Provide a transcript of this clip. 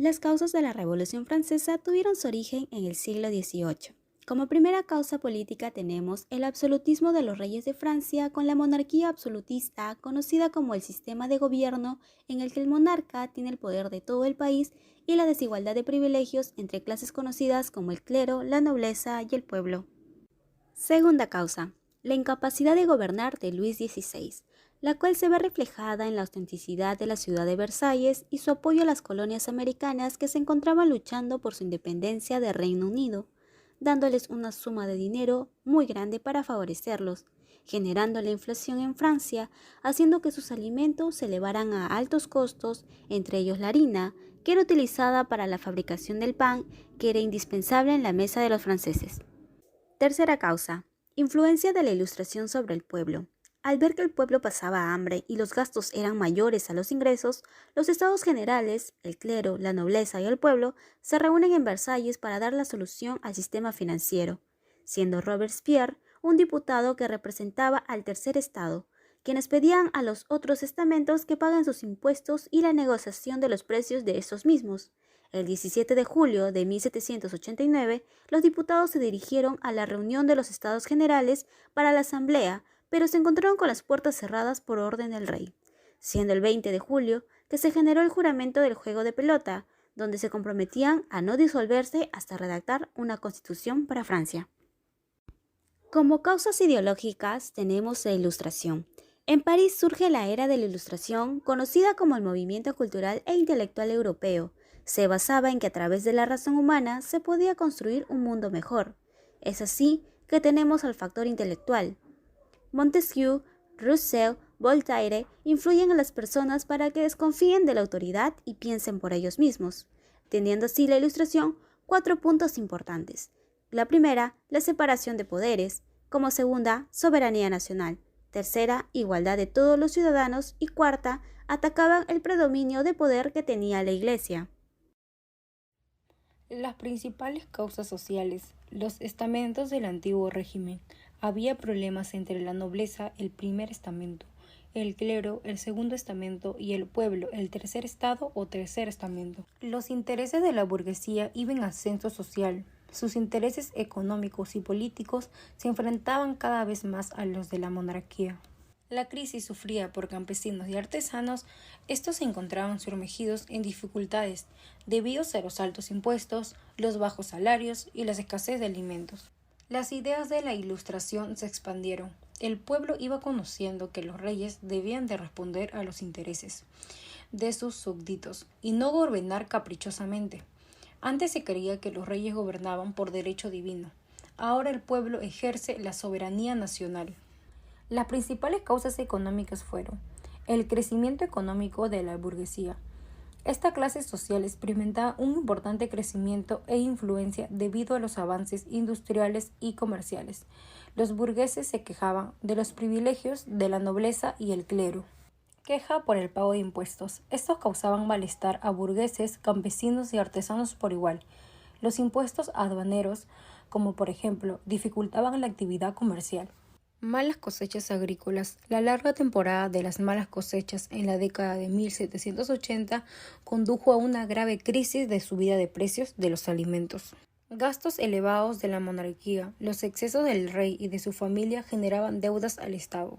Las causas de la Revolución Francesa tuvieron su origen en el siglo XVIII. Como primera causa política tenemos el absolutismo de los reyes de Francia con la monarquía absolutista, conocida como el sistema de gobierno en el que el monarca tiene el poder de todo el país, y la desigualdad de privilegios entre clases conocidas como el clero, la nobleza y el pueblo. Segunda causa, la incapacidad de gobernar de Luis XVI, la cual se ve reflejada en la autenticidad de la ciudad de Versalles y su apoyo a las colonias americanas que se encontraban luchando por su independencia del Reino Unido, dándoles una suma de dinero muy grande para favorecerlos, generando la inflación en Francia, haciendo que sus alimentos se elevaran a altos costos, entre ellos la harina, que era utilizada para la fabricación del pan, que era indispensable en la mesa de los franceses. Tercera causa, influencia de la Ilustración sobre el pueblo. Al ver que el pueblo pasaba hambre y los gastos eran mayores a los ingresos, los estados generales, el clero, la nobleza y el pueblo se reúnen en Versalles para dar la solución al sistema financiero, siendo Robespierre un diputado que representaba al tercer estado, quienes pedían a los otros estamentos que paguen sus impuestos y la negociación de los precios de estos mismos. El 17 de julio de 1789, los diputados se dirigieron a la reunión de los Estados Generales para la asamblea, pero se encontraron con las puertas cerradas por orden del rey, siendo el 20 de julio que se generó el juramento del juego de pelota, donde se comprometían a no disolverse hasta redactar una constitución para Francia. Como causas ideológicas tenemos la Ilustración. En París surge la era de la Ilustración, conocida como el movimiento cultural e intelectual europeo. Se basaba en que a través de la razón humana se podía construir un mundo mejor. Es así que tenemos al factor intelectual. Montesquieu, Rousseau, Voltaire influyen a las personas para que desconfíen de la autoridad y piensen por ellos mismos, teniendo así la Ilustración 4 puntos importantes. La primera, la separación de poderes; como segunda, soberanía nacional; tercera, igualdad de todos los ciudadanos; y cuarta, atacaban el predominio de poder que tenía la Iglesia. Las principales causas sociales, los estamentos del antiguo régimen. Había problemas entre la nobleza, el primer estamento, el clero, el segundo estamento, y el pueblo, el tercer estado o tercer estamento. Los intereses de la burguesía iban en ascenso social. Sus intereses económicos y políticos se enfrentaban cada vez más a los de la monarquía. La crisis sufrida por campesinos y artesanos, estos se encontraban sumergidos en dificultades debido a los altos impuestos, los bajos salarios y la escasez de alimentos. Las ideas de la Ilustración se expandieron. El pueblo iba conociendo que los reyes debían de responder a los intereses de sus súbditos y no gobernar caprichosamente. Antes se creía que los reyes gobernaban por derecho divino. Ahora el pueblo ejerce la soberanía nacional. Las principales causas económicas fueron el crecimiento económico de la burguesía. Esta clase social experimentaba un importante crecimiento e influencia debido a los avances industriales y comerciales. Los burgueses se quejaban de los privilegios de la nobleza y el clero. Queja por el pago de impuestos. Estos causaban malestar a burgueses, campesinos y artesanos por igual. Los impuestos aduaneros, como por ejemplo, dificultaban la actividad comercial. Malas cosechas agrícolas. La larga temporada de las malas cosechas en la década de 1780 condujo a una grave crisis de subida de precios de los alimentos. Gastos elevados de la monarquía. Los excesos del rey y de su familia generaban deudas al Estado.